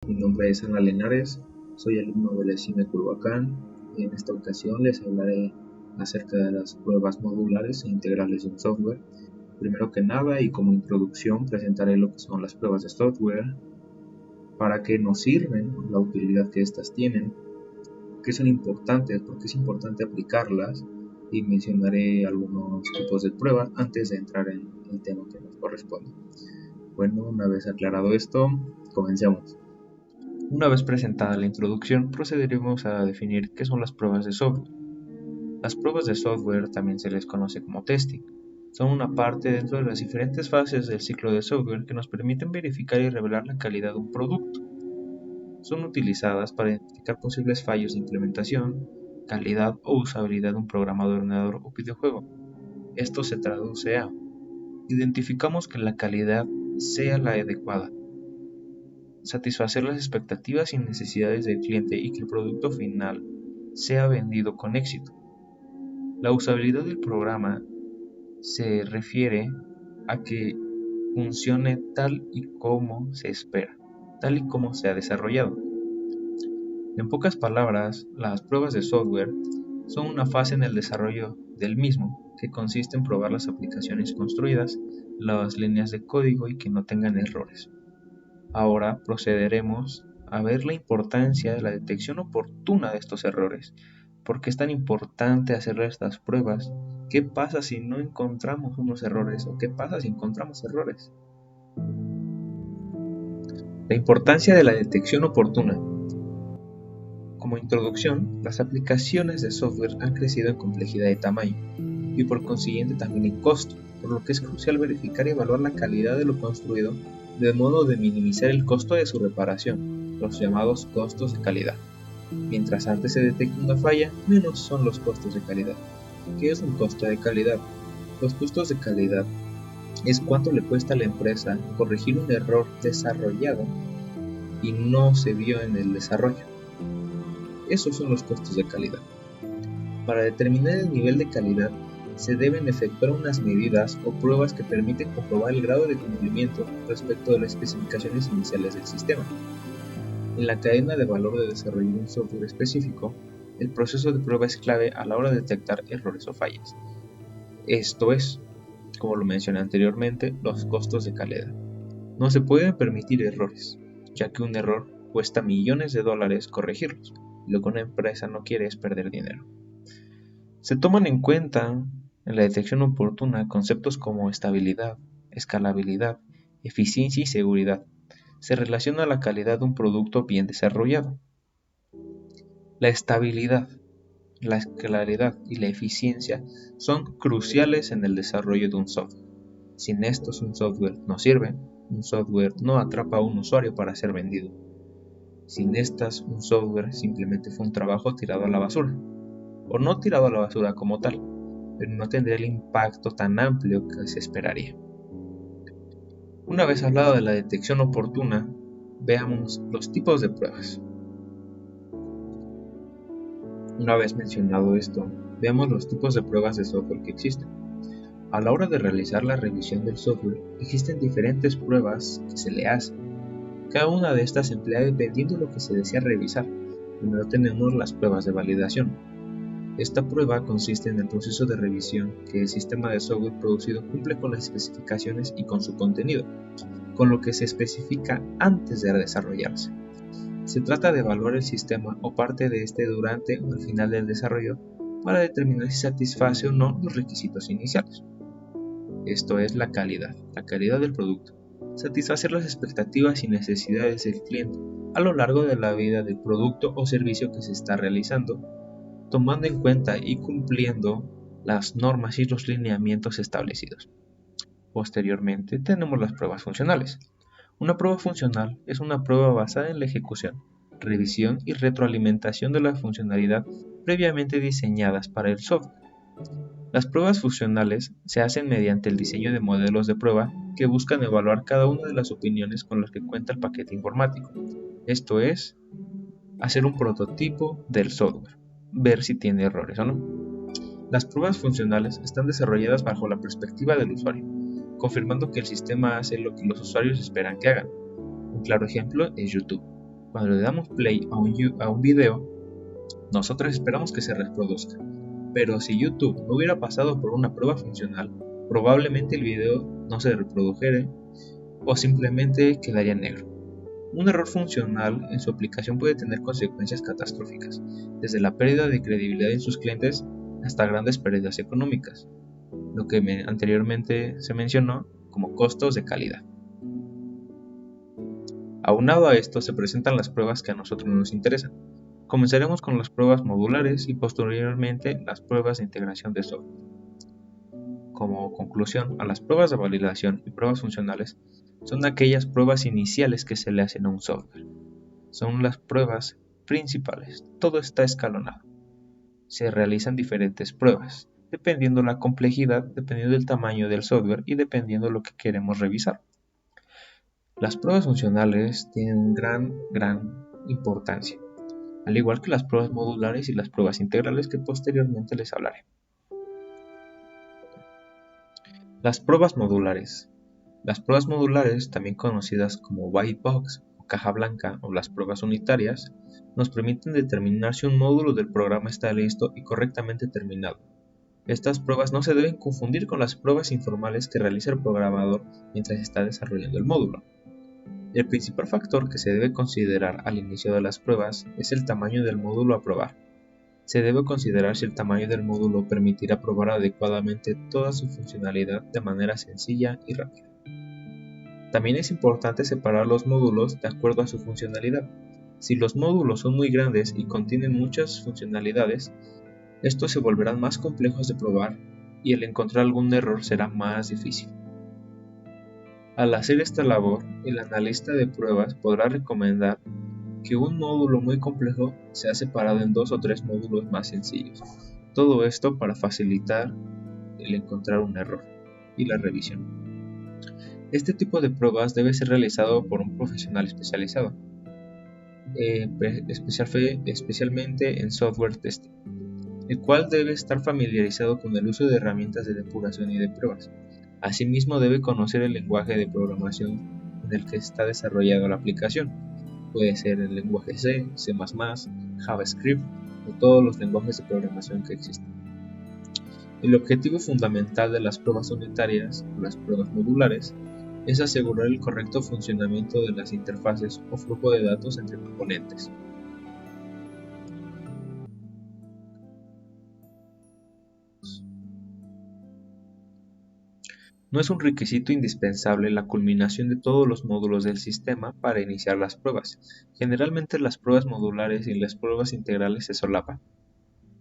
Mi nombre es Ana Lenares, soy alumno de la ESIME Culhuacán y en esta ocasión les hablaré acerca de las pruebas modulares e integrales de un software. Primero que nada y como introducción presentaré lo que son las pruebas de software, para qué nos sirven, la utilidad que éstas tienen, qué son importantes, por qué es importante aplicarlas y mencionaré algunos tipos de pruebas antes de entrar en el tema que nos corresponde. Bueno, una vez aclarado esto, comencemos. Una vez presentada la introducción, procederemos a definir qué son las pruebas de software. Las pruebas de software también se les conoce como testing. Son una parte dentro de las diferentes fases del ciclo de software que nos permiten verificar y revelar la calidad de un producto. Son utilizadas para identificar posibles fallos de implementación, calidad o usabilidad de un programa de ordenador o videojuego. Esto se traduce a: identificamos que la calidad sea la adecuada, satisfacer las expectativas y necesidades del cliente y que el producto final sea vendido con éxito. La usabilidad del programa se refiere a que funcione tal y como se espera, tal y como se ha desarrollado. En pocas palabras, las pruebas de software son una fase en el desarrollo del mismo, que consiste en probar las aplicaciones construidas, las líneas de código y que no tengan errores. Ahora procederemos a ver la importancia de la detección oportuna de estos errores. ¿Por qué es tan importante hacer estas pruebas? ¿Qué pasa si no encontramos unos errores? ¿O qué pasa si encontramos errores? La importancia de la detección oportuna. Como introducción, las aplicaciones de software han crecido en complejidad y tamaño, y por consiguiente también en costo, por lo que es crucial verificar y evaluar la calidad de lo construido de modo de minimizar el costo de su reparación, los llamados costos de calidad. Mientras antes se detecta una falla, menos son los costos de calidad. ¿Qué es un costo de calidad? Los costos de calidad es cuánto le cuesta a la empresa corregir un error desarrollado y no se vio en el desarrollo. Esos son los costos de calidad. Para determinar el nivel de calidad, se deben efectuar unas medidas o pruebas que permiten comprobar el grado de cumplimiento respecto de las especificaciones iniciales del sistema. En la cadena de valor de desarrollo de un software específico, el proceso de prueba es clave a la hora de detectar errores o fallas. Esto es, como lo mencioné anteriormente, los costos de calidad. No se pueden permitir errores, ya que un error cuesta millones de dólares corregirlos, y lo que una empresa no quiere es perder dinero. Se toman en cuenta en la detección oportuna conceptos como estabilidad, escalabilidad, eficiencia y seguridad. Se relaciona la calidad de un producto bien desarrollado. La estabilidad, la escalabilidad y la eficiencia son cruciales en el desarrollo de un software. Sin estos, un software no sirve, un software no atrapa a un usuario para ser vendido. Sin estas, un software simplemente fue un trabajo tirado a la basura, o no tirado a la basura como tal, pero no tendría el impacto tan amplio que se esperaría. Una vez hablado de la detección oportuna, veamos los tipos de pruebas. Una vez mencionado esto, veamos los tipos de pruebas de software que existen. A la hora de realizar la revisión del software, existen diferentes pruebas que se le hacen. Cada una de estas se emplea dependiendo de lo que se desea revisar. Primero tenemos las pruebas de validación. Esta prueba consiste en el proceso de revisión que el sistema de software producido cumple con las especificaciones y con su contenido, con lo que se especifica antes de desarrollarse. Se trata de evaluar el sistema o parte de este durante o al final del desarrollo para determinar si satisface o no los requisitos iniciales. Esto es la calidad del producto. Satisfacer las expectativas y necesidades del cliente a lo largo de la vida del producto o servicio que se está realizando, tomando en cuenta y cumpliendo las normas y los lineamientos establecidos. Posteriormente tenemos las pruebas funcionales. Una prueba funcional es una prueba basada en la ejecución, revisión y retroalimentación de la funcionalidad previamente diseñadas para el software. Las pruebas funcionales se hacen mediante el diseño de modelos de prueba que buscan evaluar cada una de las opiniones con las que cuenta el paquete informático. Esto es, hacer un prototipo del software, ver si tiene errores o no. Las pruebas funcionales están desarrolladas bajo la perspectiva del usuario, confirmando que el sistema hace lo que los usuarios esperan que hagan. Un claro ejemplo es YouTube. Cuando le damos play a un video, nosotros esperamos que se reproduzca. Pero si YouTube no hubiera pasado por una prueba funcional, probablemente el video no se reprodujera o simplemente quedaría negro. Un error funcional en su aplicación puede tener consecuencias catastróficas, desde la pérdida de credibilidad en sus clientes hasta grandes pérdidas económicas, lo que anteriormente se mencionó como costos de calidad. Aunado a esto se presentan las pruebas que a nosotros nos interesan. Comenzaremos con las pruebas modulares y posteriormente las pruebas de integración de software. Como conclusión, a las pruebas de validación y pruebas funcionales son aquellas pruebas iniciales que se le hacen a un software. Son las pruebas principales. Todo está escalonado. Se realizan diferentes pruebas, dependiendo la complejidad, dependiendo del tamaño del software y dependiendo lo que queremos revisar. Las pruebas funcionales tienen gran importancia, al igual que las pruebas modulares y las pruebas integrales que posteriormente les hablaré. Las pruebas modulares. Las pruebas modulares, también conocidas como white box o caja blanca o las pruebas unitarias, nos permiten determinar si un módulo del programa está listo y correctamente terminado. Estas pruebas no se deben confundir con las pruebas informales que realiza el programador mientras está desarrollando el módulo. El principal factor que se debe considerar al inicio de las pruebas es el tamaño del módulo a probar. Se debe considerar si el tamaño del módulo permitirá probar adecuadamente toda su funcionalidad de manera sencilla y rápida. También es importante separar los módulos de acuerdo a su funcionalidad. Si los módulos son muy grandes y contienen muchas funcionalidades, estos se volverán más complejos de probar y el encontrar algún error será más difícil. Al hacer esta labor, el analista de pruebas podrá recomendar que un módulo muy complejo sea separado en 2 o 3 módulos más sencillos. Todo esto para facilitar el encontrar un error y la revisión. Este tipo de pruebas debe ser realizado por un profesional especializado, especialmente en software testing, el cual debe estar familiarizado con el uso de herramientas de depuración y de pruebas. Asimismo, debe conocer el lenguaje de programación en el que está desarrollada la aplicación. Puede ser el lenguaje C, C++, JavaScript o todos los lenguajes de programación que existen. El objetivo fundamental de las pruebas unitarias o las pruebas modulares es asegurar el correcto funcionamiento de las interfaces o flujo de datos entre componentes. No es un requisito indispensable la culminación de todos los módulos del sistema para iniciar las pruebas. Generalmente las pruebas modulares y las pruebas integrales se solapan.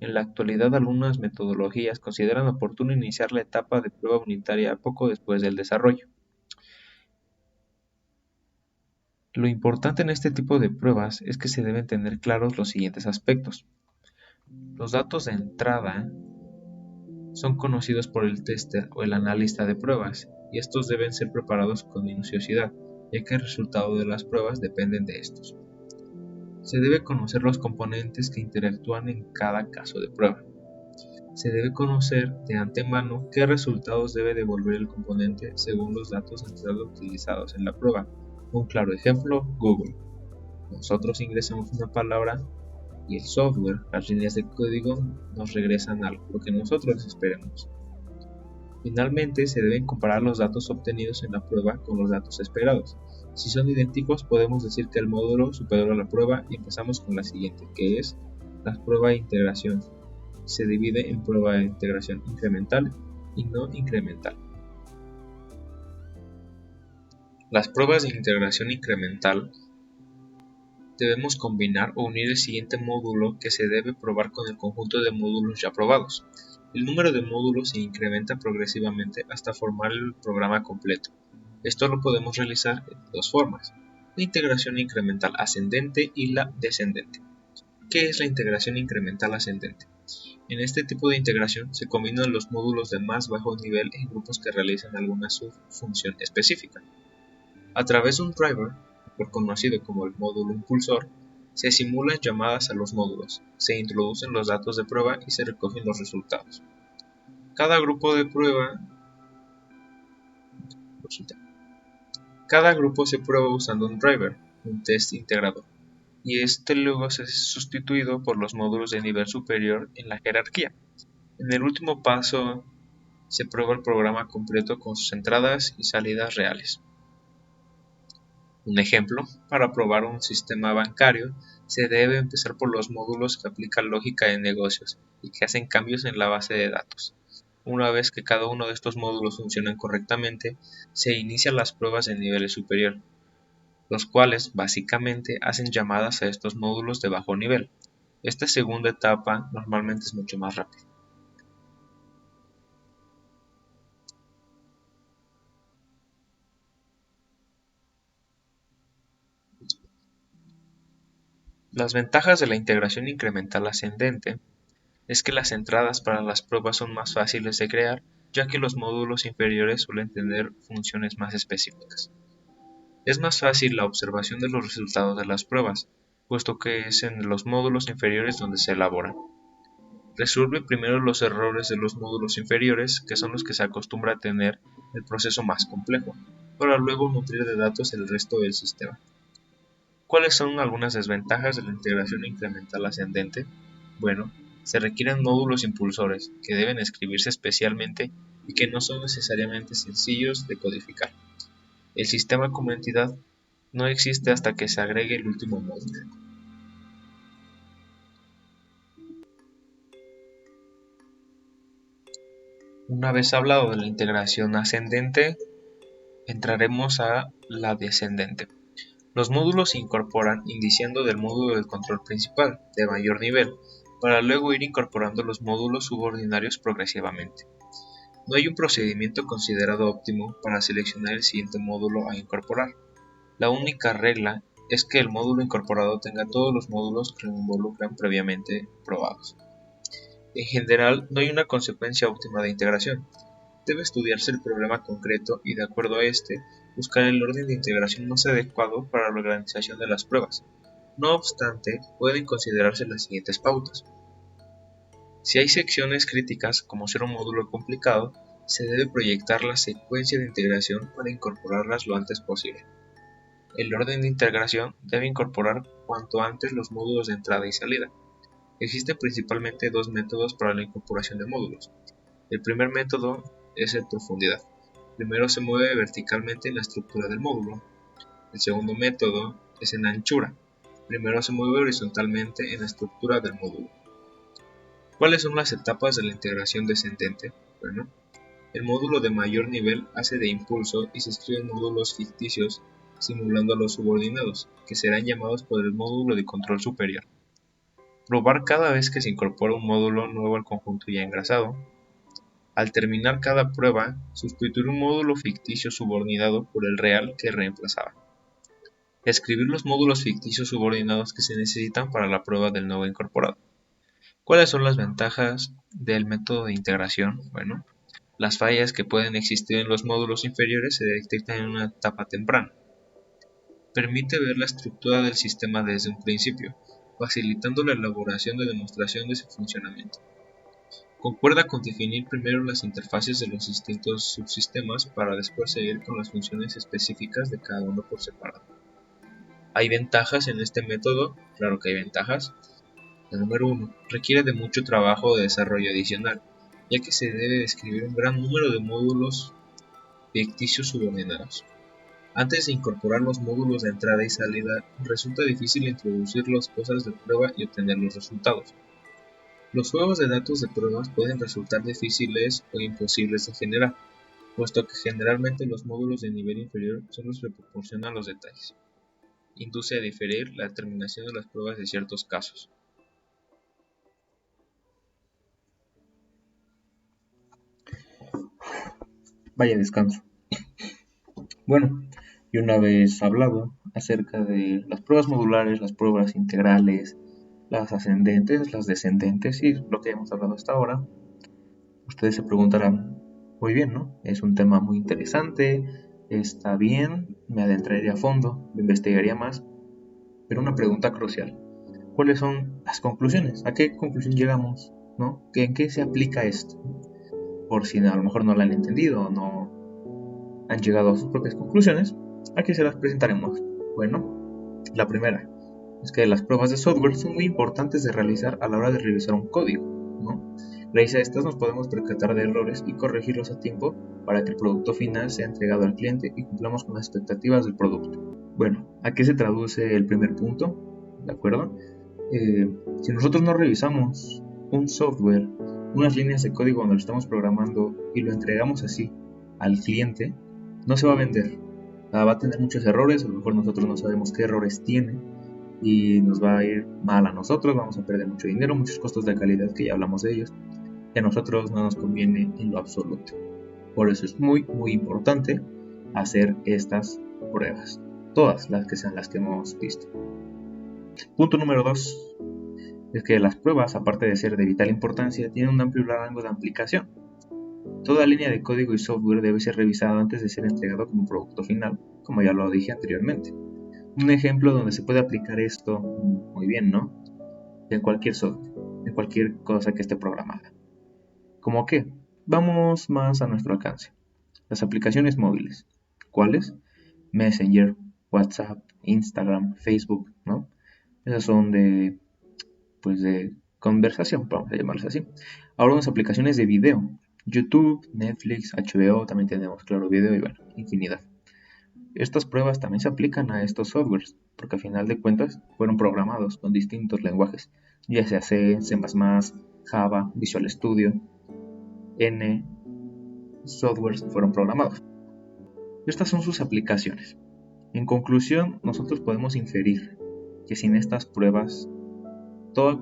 En la actualidad algunas metodologías consideran oportuno iniciar la etapa de prueba unitaria poco después del desarrollo. Lo importante en este tipo de pruebas es que se deben tener claros los siguientes aspectos. Los datos de entrada son conocidos por el tester o el analista de pruebas, y estos deben ser preparados con minuciosidad, ya que el resultado de las pruebas dependen de estos. Se debe conocer los componentes que interactúan en cada caso de prueba. Se debe conocer de antemano qué resultados debe devolver el componente según los datos de entrada utilizados en la prueba. Un claro ejemplo, Google. Nosotros ingresamos una palabra y el software, las líneas de código, nos regresan algo, lo que nosotros esperemos. Finalmente, se deben comparar los datos obtenidos en la prueba con los datos esperados. Si son idénticos, podemos decir que el módulo superó la prueba y empezamos con la siguiente, que es la prueba de integración. Se divide en prueba de integración incremental y no incremental. Las pruebas de integración incremental debemos combinar o unir el siguiente módulo que se debe probar con el conjunto de módulos ya probados. El número de módulos se incrementa progresivamente hasta formar el programa completo. Esto lo podemos realizar de dos formas, la integración incremental ascendente y la descendente. ¿Qué es la integración incremental ascendente? En este tipo de integración se combinan los módulos de más bajo nivel en grupos que realizan alguna subfunción específica. A través de un driver, conocido como el módulo impulsor, se simulan llamadas a los módulos, se introducen los datos de prueba y se recogen los resultados. Cada grupo se prueba usando un driver, un test integrador. y este luego es sustituido por los módulos de nivel superior en la jerarquía. En el último paso se prueba el programa completo con sus entradas y salidas reales. Un ejemplo, para probar un sistema bancario, se debe empezar por los módulos que aplican lógica de negocios y que hacen cambios en la base de datos. Una vez que cada uno de estos módulos funcionan correctamente, se inician las pruebas de nivel superior, los cuales básicamente hacen llamadas a estos módulos de bajo nivel. Esta segunda etapa normalmente es mucho más rápida. Las ventajas de la integración incremental ascendente es que las entradas para las pruebas son más fáciles de crear, ya que los módulos inferiores suelen tener funciones más específicas. Es más fácil la observación de los resultados de las pruebas, puesto que es en los módulos inferiores donde se elaboran. Resuelve primero los errores de los módulos inferiores, que son los que se acostumbra a tener el proceso más complejo, para luego nutrir de datos el resto del sistema. ¿Cuáles son algunas desventajas de la integración incremental ascendente? Bueno, se requieren módulos impulsores, que deben escribirse especialmente y que no son necesariamente sencillos de codificar. El sistema como entidad no existe hasta que se agregue el último módulo. Una vez hablado de la integración ascendente, entraremos a la descendente. Los módulos se incorporan iniciando del módulo de control principal, de mayor nivel, para luego ir incorporando los módulos subordinarios progresivamente. No hay un procedimiento considerado óptimo para seleccionar el siguiente módulo a incorporar. La única regla es que el módulo incorporado tenga todos los módulos que lo involucran previamente probados. En general, no hay una consecuencia óptima de integración. Debe estudiarse el problema concreto y, de acuerdo a este, buscar el orden de integración más adecuado para la organización de las pruebas. No obstante, pueden considerarse las siguientes pautas. Si hay secciones críticas, como ser un módulo complicado, se debe proyectar la secuencia de integración para incorporarlas lo antes posible. El orden de integración debe incorporar cuanto antes los módulos de entrada y salida. Existen principalmente dos métodos para la incorporación de módulos. El primer método es en profundidad. Primero se mueve verticalmente en la estructura del módulo. El segundo método es en anchura. Primero se mueve horizontalmente en la estructura del módulo. ¿Cuáles son las etapas de la integración descendente? Bueno, el módulo de mayor nivel hace de impulso y se escriben módulos ficticios simulando a los subordinados, que serán llamados por el módulo de control superior. Probar cada vez que se incorpora un módulo nuevo al conjunto ya engrasado. Al terminar cada prueba, sustituir un módulo ficticio subordinado por el real que reemplazaba. Escribir los módulos ficticios subordinados que se necesitan para la prueba del nuevo incorporado. ¿Cuáles son las ventajas del método de integración? Bueno, las fallas que pueden existir en los módulos inferiores se detectan en una etapa temprana. Permite ver la estructura del sistema desde un principio, facilitando la elaboración de demostración de su funcionamiento. Concuerda con definir primero las interfaces de los distintos subsistemas para después seguir con las funciones específicas de cada uno por separado. ¿Hay ventajas en este método? Claro que hay ventajas. La número 1. Requiere de mucho trabajo de desarrollo adicional, ya que se debe describir un gran número de módulos ficticios subordinados. Antes de incorporar los módulos de entrada y salida, resulta difícil introducir las cosas de prueba y obtener los resultados. Los juegos de datos de pruebas pueden resultar difíciles o imposibles de generar, puesto que generalmente los módulos de nivel inferior son los que proporcionan los detalles. Induce a diferir la determinación de las pruebas de ciertos casos. Vaya descanso. Bueno, y una vez hablado acerca de las pruebas modulares, las pruebas integrales, las ascendentes, las descendentes y lo que hemos hablado hasta ahora, ustedes se preguntarán, muy bien, ¿no? Es un tema muy interesante, está bien, me adentraría a fondo, me investigaría más, pero una pregunta crucial, ¿cuáles son las conclusiones? ¿A qué conclusión llegamos? ¿No? ¿En qué se aplica esto? Por si a lo mejor no la han entendido o no han llegado a sus propias conclusiones, aquí se las presentaremos. Bueno, la primera, es que las pruebas de software son muy importantes de realizar a la hora de revisar un código, ¿no? Gracias a estas nos podemos percatar de errores y corregirlos a tiempo para que el producto final sea entregado al cliente y cumplamos con las expectativas del producto. Bueno, ¿a qué se traduce el primer punto? ¿De acuerdo? Si nosotros no revisamos un software, unas líneas de código donde lo estamos programando y lo entregamos así al cliente, no se va a vender. Va a tener muchos errores, a lo mejor nosotros no sabemos qué errores tiene y nos va a ir mal a nosotros, vamos a perder mucho dinero, muchos costos de calidad que ya hablamos de ellos, y a nosotros no nos conviene en lo absoluto. Por eso es muy importante hacer estas pruebas, todas las que sean las que hemos visto. Punto número 2 es que las pruebas, aparte de ser de vital importancia, tienen un amplio rango de aplicación. Toda línea de código y software debe ser revisada antes de ser entregado como producto final, como ya lo dije anteriormente. Un ejemplo donde se puede aplicar esto muy bien, ¿no? En cualquier software, en cualquier cosa que esté programada. ¿Cómo qué? Vamos más a nuestro alcance. Las aplicaciones móviles. ¿Cuáles? Messenger, WhatsApp, Instagram, Facebook, ¿no? Esas son de conversación, vamos a llamarlas así. Ahora unas aplicaciones de video. YouTube, Netflix, HBO, también tenemos Claro Video y bueno, infinidad. Estas pruebas también se aplican a estos softwares, porque a final de cuentas fueron programados con distintos lenguajes, ya sea C, C++, Java, Visual Studio, N softwares fueron programados. Estas son sus aplicaciones. En conclusión, nosotros podemos inferir que sin estas pruebas,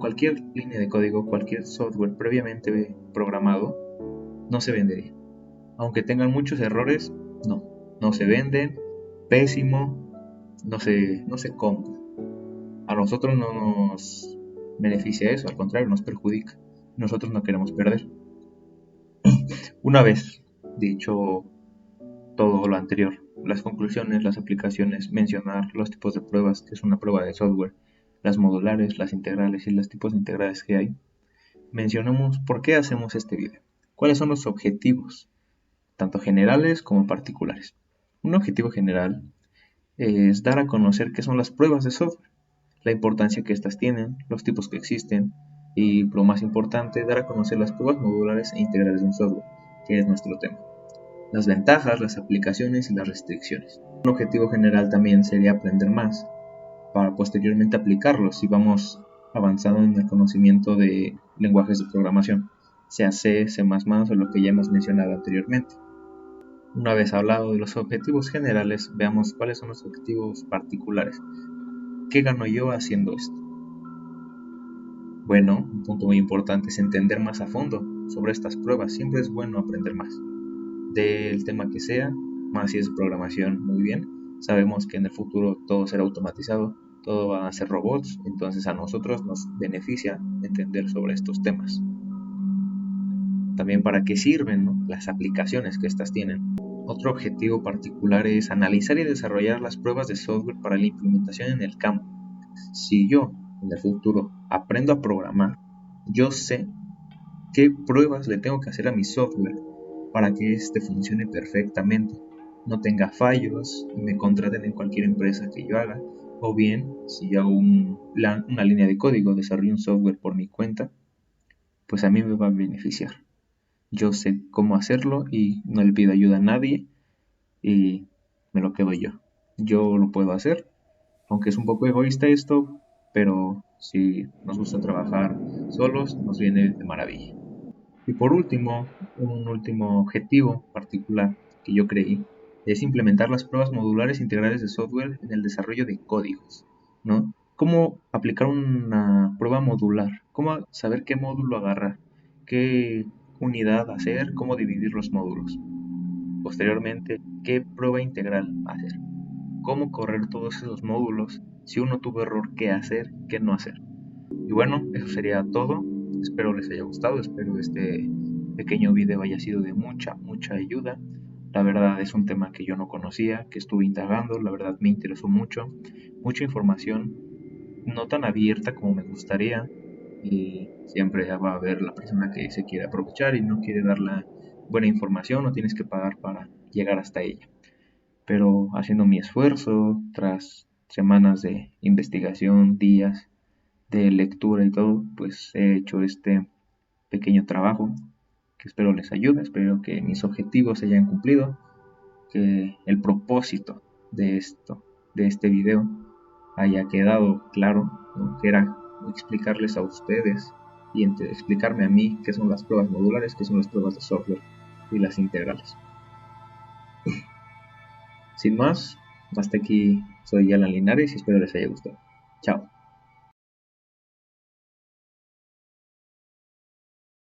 cualquier línea de código, cualquier software previamente programado, no se vendería. Aunque tengan muchos errores, no se venden, pésimo, no se compra. A nosotros no nos beneficia eso, al contrario, nos perjudica. Nosotros no queremos perder. Una vez dicho todo lo anterior, las conclusiones, las aplicaciones, mencionar los tipos de pruebas, que es una prueba de software, las modulares, las integrales y los tipos de integrales que hay, mencionamos por qué hacemos este video, cuáles son los objetivos, tanto generales como particulares. Un objetivo general es dar a conocer qué son las pruebas de software, la importancia que éstas tienen, los tipos que existen y, lo más importante, dar a conocer las pruebas modulares e integrales de un software, que es nuestro tema. Las ventajas, las aplicaciones y las restricciones. Un objetivo general también sería aprender más para posteriormente aplicarlos si vamos avanzando en el conocimiento de lenguajes de programación, sea C, C++ o lo que ya hemos mencionado anteriormente. Una vez hablado de los objetivos generales, veamos cuáles son los objetivos particulares. ¿Qué gano yo haciendo esto? Bueno, un punto muy importante es entender más a fondo sobre estas pruebas. Siempre es bueno aprender más del tema que sea, más si es programación, muy bien. Sabemos que en el futuro todo será automatizado, todo van a ser robots, entonces a nosotros nos beneficia entender sobre estos temas. También para qué sirven, ¿no?, las aplicaciones que estas tienen. Otro objetivo particular es analizar y desarrollar las pruebas de software para la implementación en el campo. Si yo en el futuro aprendo a programar, yo sé qué pruebas le tengo que hacer a mi software para que éste funcione perfectamente, no tenga fallos y me contraten en cualquier empresa que yo haga. O bien, si yo hago una línea de código, desarrollo un software por mi cuenta, pues a mí me va a beneficiar. Yo sé cómo hacerlo y no le pido ayuda a nadie y me lo quedo yo. Yo lo puedo hacer, aunque es un poco egoísta esto, pero si nos gusta trabajar solos, nos viene de maravilla. Y por último, un último objetivo particular que yo creí es implementar las pruebas modulares integrales de software en el desarrollo de códigos, ¿no? ¿Cómo aplicar una prueba modular? ¿Cómo saber qué módulo agarrar? ¿Qué unidad hacer? ¿Cómo dividir los módulos? Posteriormente, ¿qué prueba integral hacer? ¿Cómo correr todos esos módulos? Si uno tuvo error, ¿qué hacer? ¿Qué no hacer? Y bueno, eso sería todo. Espero les haya gustado, espero este pequeño video haya sido de mucha ayuda. La verdad es un tema que yo no conocía, que estuve indagando, la verdad me interesó mucha información, no tan abierta como me gustaría, y siempre va a haber la persona que se quiere aprovechar y no quiere dar la buena información o tienes que pagar para llegar hasta ella. Pero haciendo mi esfuerzo, tras semanas de investigación, días de lectura y todo, pues he hecho este pequeño trabajo que espero les ayude, espero que mis objetivos se hayan cumplido, que el propósito de este video haya quedado claro, ¿no? Que era explicarles a ustedes y explicarme a mí qué son las pruebas modulares, qué son las pruebas de software y las integrales. Sin más, hasta aquí soy Alan Linares y espero les haya gustado. Chao.